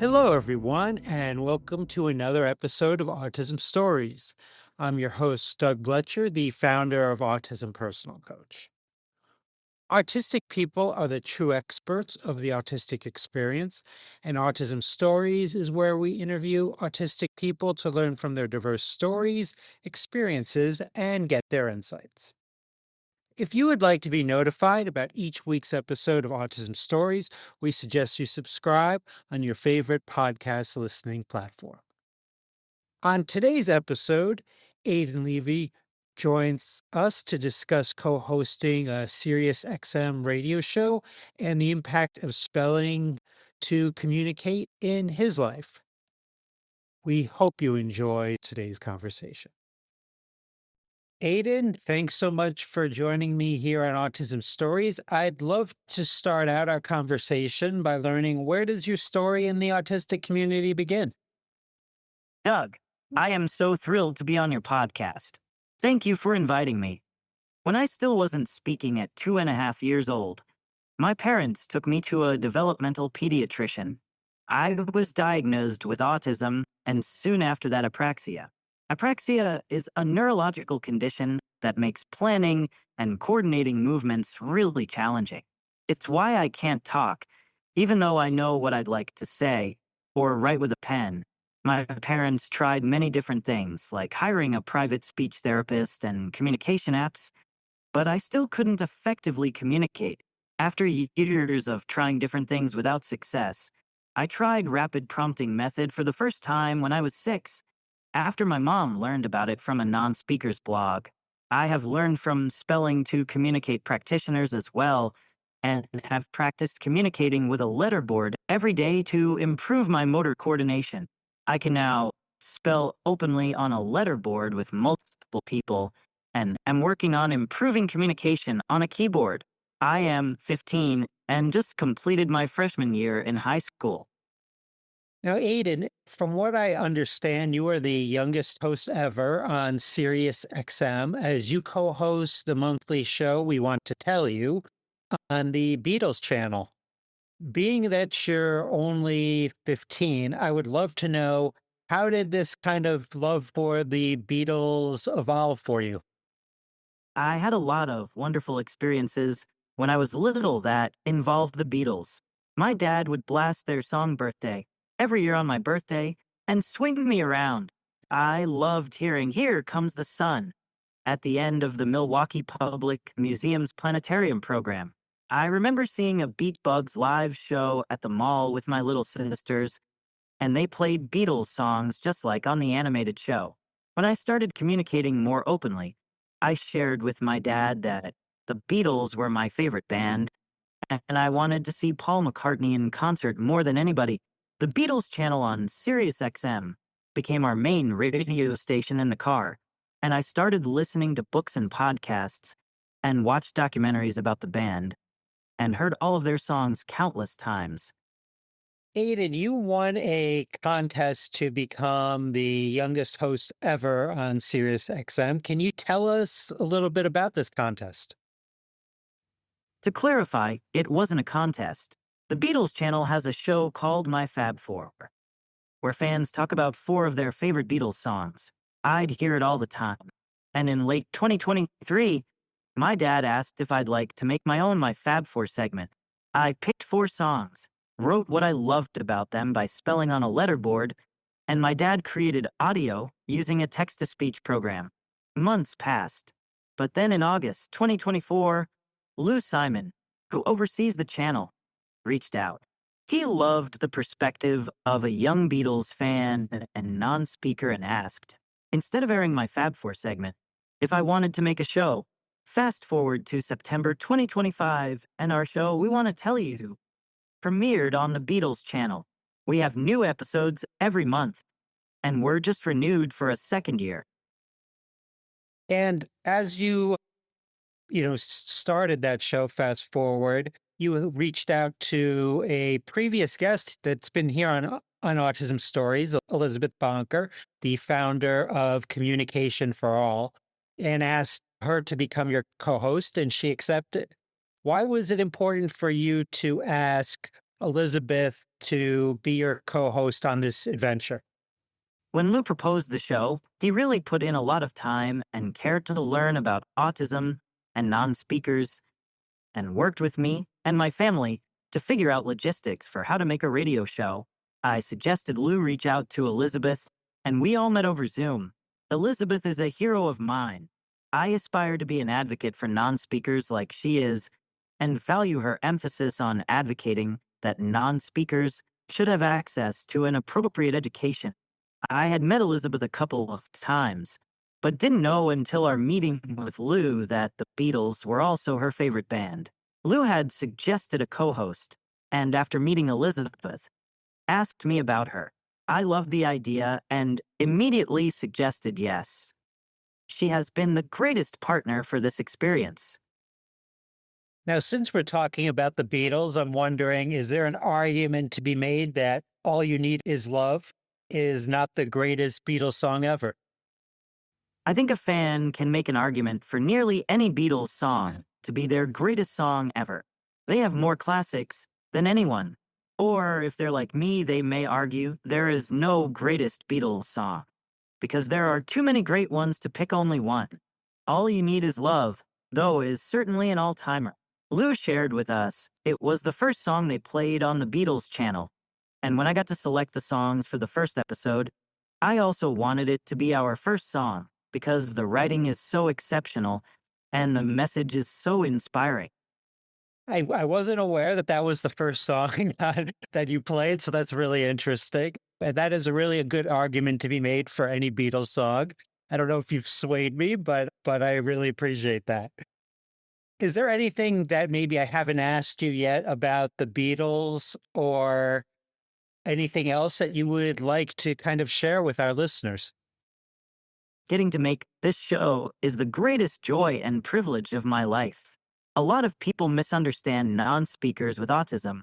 Hello, everyone, and welcome to another episode of Autism Stories. I'm your host, Doug Bletcher, the founder of Autism Personal Coach. Autistic people are the true experts of the autistic experience, and Autism Stories is where we interview autistic people to learn from their diverse stories, experiences, and get their insights. If you would like to be notified about each week's episode of Autism Stories, we suggest you subscribe on your favorite podcast listening platform. On today's episode, Aiden Levy joins us to discuss co-hosting a Sirius XM radio show and the impact of spelling to communicate in his life. We hope you enjoy today's conversation. Aiden, thanks so much for joining me here on Autism Stories. I'd love to start out our conversation by learning, where does your story in the autistic community begin? Doug, I am so thrilled to be on your podcast. Thank you for inviting me. When I still wasn't speaking at 2.5 years old, my parents took me to a developmental pediatrician. I was diagnosed with autism and soon after that apraxia. Apraxia is a neurological condition that makes planning and coordinating movements really challenging. It's why I can't talk, even though I know what I'd like to say or write with a pen. My parents tried many different things, like hiring a private speech therapist and communication apps, but I still couldn't effectively communicate. After years of trying different things without success, I tried rapid prompting method for the first time when I was 6, after my mom learned about it from a non-speaker's blog. I have learned from spelling to communicate practitioners as well, and have practiced communicating with a letterboard every day to improve my motor coordination. I can now spell openly on a letterboard with multiple people and am working on improving communication on a keyboard. I am 15 and just completed my freshman year in high school. Now, Aiden, from what I understand, you are the youngest host ever on Sirius XM as you co-host the monthly show We Want to Tell You on the Beatles channel. Being that you're only 15, I would love to know, how did this kind of love for the Beatles evolve for you? I had a lot of wonderful experiences when I was little that involved the Beatles. My dad would blast their song Birthday every year on my birthday and swing me around. I loved hearing Here Comes the Sun at the end of the Milwaukee Public Museum's planetarium program. I remember seeing a Beat Bugs live show at the mall with my little sisters, and they played Beatles songs just like on the animated show. When I started communicating more openly, I shared with my dad that the Beatles were my favorite band, and I wanted to see Paul McCartney in concert more than anybody. The Beatles channel on Sirius XM became our main radio station in the car, and I started listening to books and podcasts and watched documentaries about the band and heard all of their songs countless times. Aiden, you won a contest to become the youngest host ever on Sirius XM. Can you tell us a little bit about this contest? To clarify, it wasn't a contest. The Beatles channel has a show called My Fab Four, where fans talk about 4 of their favorite Beatles songs. I'd hear it all the time. And in late 2023, my dad asked if I'd like to make my own My Fab Four segment. I picked 4 songs, wrote what I loved about them by spelling on a letterboard, and my dad created audio using a text-to-speech program. Months passed, but then in August 2024, Lou Simon, who oversees the channel, reached out. He loved the perspective of a young Beatles fan and non-speaker and asked, instead of airing my Fab Four segment, if I wanted to make a show. Fast forward to September 2025, and our show We Want to Tell You premiered on the Beatles channel. We have new episodes every month, and we're just renewed for a second year. And as you started that show, fast forward, you reached out to a previous guest that's been here on Autism Stories, Elizabeth Bonker, the founder of Communication for All, and asked her to become your co-host, and she accepted. Why was it important for you to ask Elizabeth to be your co host on this adventure? When Lou proposed the show, he really put in a lot of time and care to learn about autism and non speakers, and worked with me and my family to figure out logistics for how to make a radio show. I suggested Lou reach out to Elizabeth, and we all met over Zoom. Elizabeth is a hero of mine. I aspire to be an advocate for non speakers like she is, and value her emphasis on advocating that non speakers should have access to an appropriate education. I had met Elizabeth a couple of times, but didn't know until our meeting with Lou that the Beatles were also her favorite band. Lou had suggested a co host, and after meeting Elizabeth, asked me about her. I loved the idea and immediately suggested yes. She has been the greatest partner for this experience. Now, since we're talking about the Beatles, I'm wondering, is there an argument to be made that All You Need Is Love is not the greatest Beatles song ever? I think a fan can make an argument for nearly any Beatles song to be their greatest song ever. They have more classics than anyone. Or if they're like me, they may argue there is no greatest Beatles song, because there are too many great ones to pick only one. All You Need Is Love, though, is certainly an all timer. Lou shared with us it was the first song they played on the Beatles channel, and when I got to select the songs for the first episode, I also wanted it to be our first song because the writing is so exceptional and the message is so inspiring. I wasn't aware that that was the first song that you played, so that's really interesting. And that is really a good argument to be made for any Beatles song. I don't know if you've swayed me, but I really appreciate that. Is there anything that maybe I haven't asked you yet about the Beatles or anything else that you would like to kind of share with our listeners? Getting to make this show is the greatest joy and privilege of my life. A lot of people misunderstand non speakers with autism,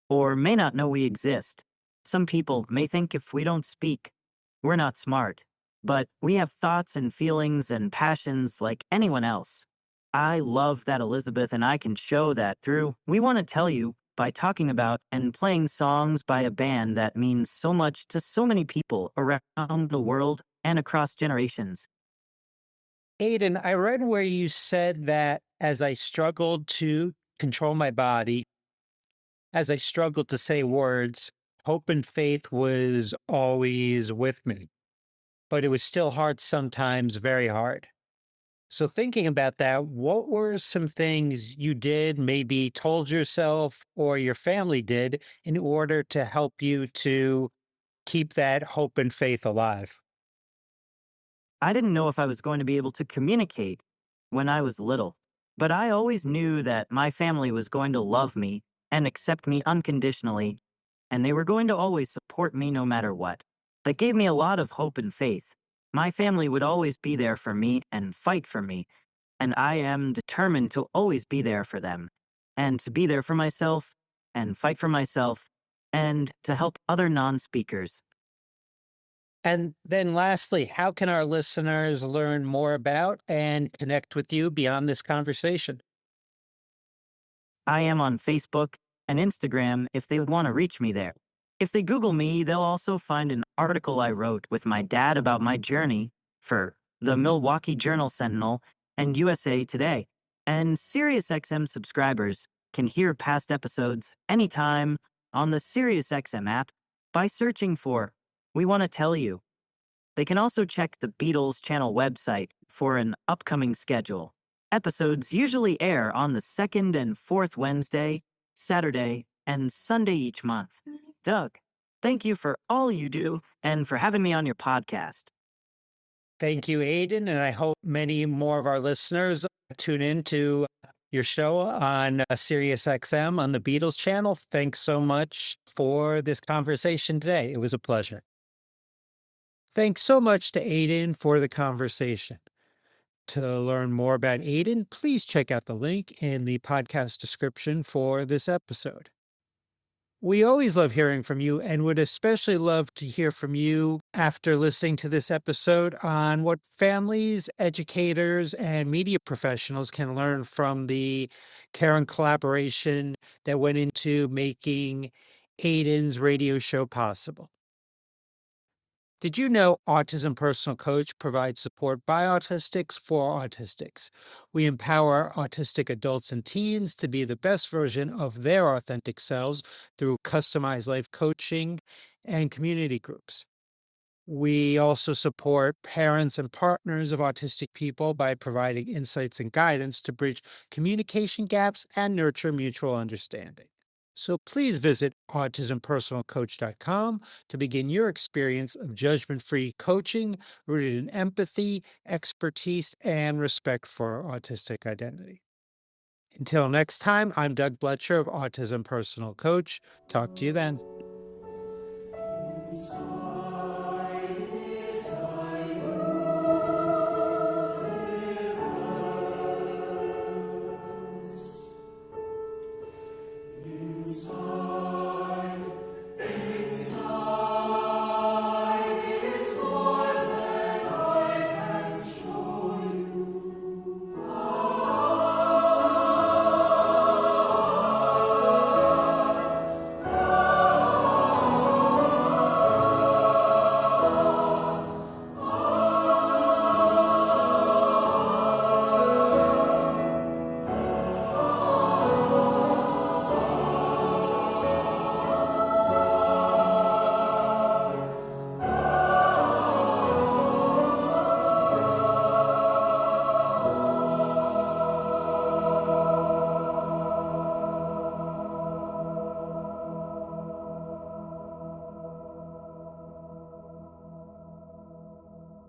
or may not know we exist. Some people may think if we don't speak, we're not smart, but we have thoughts and feelings and passions like anyone else. I love that Elizabeth and I can show that through. We want to tell you by talking about and playing songs by a band that means so much to so many people around the world and across generations. Aiden, I read where you said that as I struggled to control my body, as I struggled to say words, hope and faith was always with me, but it was still hard sometimes, very hard. So, thinking about that, what were some things you did, maybe told yourself or your family did in order to help you to keep that hope and faith alive? I didn't know if I was going to be able to communicate when I was little, but I always knew that my family was going to love me and accept me unconditionally, and they were going to always support me no matter what. That gave me a lot of hope and faith. My family would always be there for me and fight for me, and I am determined to always be there for them, and to be there for myself, and fight for myself, and to help other non speakers. And then, lastly, how can our listeners learn more about and connect with you beyond this conversation? I am on Facebook and Instagram if they want to reach me there. If they Google me, they'll also find an article I wrote with my dad about my journey for the Milwaukee Journal Sentinel and USA Today. And SiriusXM subscribers can hear past episodes anytime on the SiriusXM app by searching for We Want to Tell You. They can also check the Beatles channel website for an upcoming schedule. Episodes usually air on the second and fourth Wednesday, Saturday, and Sunday each month. Doug, thank you for all you do and for having me on your podcast. Thank you, Aiden. And I hope many more of our listeners tune in to your show on Sirius XM on the Beatles channel. Thanks so much for this conversation today. It was a pleasure. Thanks so much to Aiden for the conversation. To learn more about Aiden, please check out the link in the podcast description for this episode. We always love hearing from you and would especially love to hear from you after listening to this episode on what families, educators, and media professionals can learn from the care and collaboration that went into making Aiden's radio show possible. Did you know Autism Personal Coach provides support by autistics for autistics? We empower autistic adults and teens to be the best version of their authentic selves through customized life coaching and community groups. We also support parents and partners of autistic people by providing insights and guidance to bridge communication gaps and nurture mutual understanding. So please visit autismpersonalcoach.com to begin your experience of judgment free coaching rooted in empathy, expertise, and respect for autistic identity. Until next time, I'm Doug Bletcher of Autism Personal Coach. Talk to you then.